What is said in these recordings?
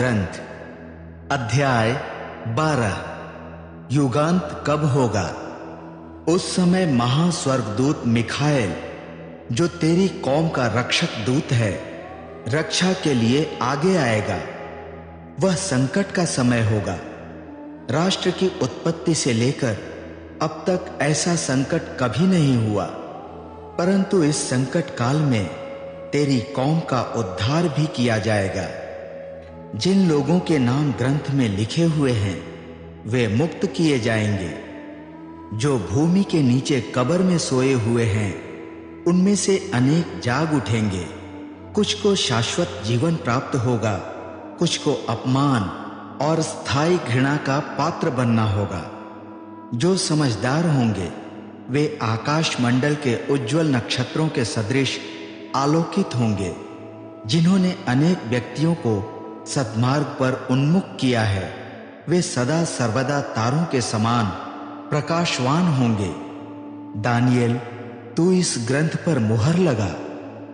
ग्रंथ अध्याय 12। युगांत कब होगा? उस समय महास्वर्गदूत मिखाएल, जो तेरी कौम का रक्षक दूत है, रक्षा के लिए आगे आएगा। वह संकट का समय होगा। राष्ट्र की उत्पत्ति से लेकर अब तक ऐसा संकट कभी नहीं हुआ, परंतु इस संकट काल में तेरी कौम का उद्धार भी किया जाएगा। जिन लोगों के नाम ग्रंथ में लिखे हुए हैं, वे मुक्त किए जाएंगे। जो भूमि के नीचे कब्र में सोए हुए हैं, उनमें से अनेक जाग उठेंगे। कुछ को शाश्वत जीवन प्राप्त होगा, कुछ को अपमान और स्थायी घृणा का पात्र बनना होगा। जो समझदार होंगे, वे आकाश मंडल के उज्जवल नक्षत्रों के सदृश आलोकित होंगे। जिन्होंने अनेक व्यक्तियों को सद्मार्ग पर उन्मुख किया है, वे सदा सर्वदा तारों के समान प्रकाशवान होंगे। दानिएल, तू इस ग्रंथ पर मुहर लगा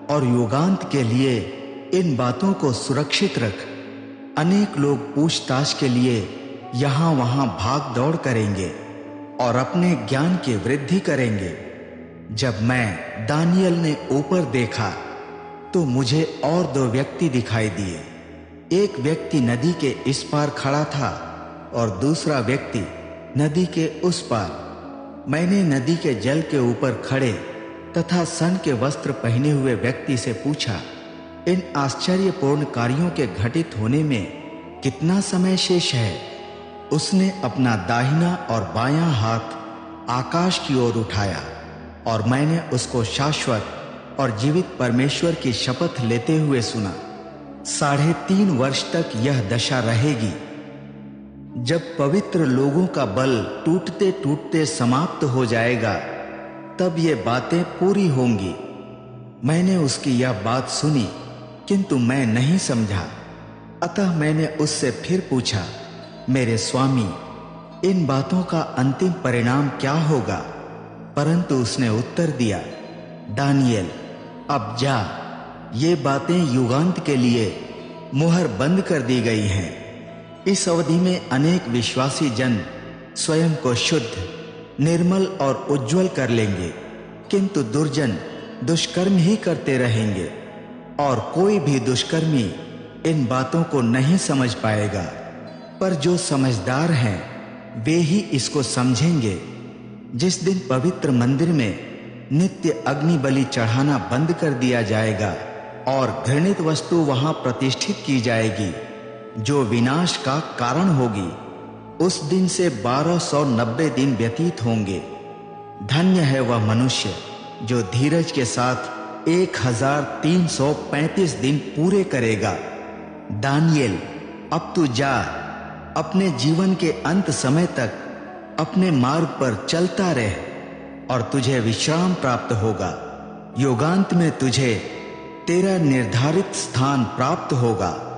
और युगांत के लिए इन बातों को सुरक्षित रख। अनेक लोग पूछताछ के लिए यहां वहां भाग दौड़ करेंगे और अपने ज्ञान की वृद्धि करेंगे। जब मैं दानिएल ने ऊपर देखा तो मुझे और दो व्यक्ति दिखाई दिए। एक व्यक्ति नदी के इस पार खड़ा था और दूसरा व्यक्ति नदी के उस पार। मैंने नदी के जल के ऊपर खड़े तथा सन के वस्त्र पहने हुए व्यक्ति से पूछा, इन आश्चर्यपूर्ण कार्यों के घटित होने में कितना समय शेष है? उसने अपना दाहिना और बायां हाथ आकाश की ओर उठाया और मैंने उसको शाश्वत और जीवित परमेश्वर की शपथ लेते हुए सुना, 3.5 वर्ष तक यह दशा रहेगी। जब पवित्र लोगों का बल टूटते टूटते समाप्त हो जाएगा, तब ये बातें पूरी होंगी। मैंने उसकी यह बात सुनी, किंतु मैं नहीं समझा। अतः मैंने उससे फिर पूछा, मेरे स्वामी, इन बातों का अंतिम परिणाम क्या होगा? परंतु उसने उत्तर दिया, दानिएल, अब जा, ये बातें युगांत के लिए मुहर बंद कर दी गई हैं। इस अवधि में अनेक विश्वासी जन स्वयं को शुद्ध, निर्मल और उज्जवल कर लेंगे, किंतु दुर्जन दुष्कर्म ही करते रहेंगे और कोई भी दुष्कर्मी इन बातों को नहीं समझ पाएगा। पर जो समझदार हैं, वे ही इसको समझेंगे। जिस दिन पवित्र मंदिर में नित्य अग्नि बलि चढ़ाना बंद कर दिया जाएगा और घृणित वस्तु वहां प्रतिष्ठित की जाएगी, जो विनाश का कारण होगी, उस दिन से 1290 दिन व्यतीत होंगे। धन्य है वह मनुष्य जो धीरज के साथ 1335 दिन पूरे करेगा। दानिएल, अब तू जा, अपने जीवन के अंत समय तक अपने मार्ग पर चलता रह और तुझे विश्राम प्राप्त होगा। युगांत में तुझे तेरा निर्धारित स्थान प्राप्त होगा।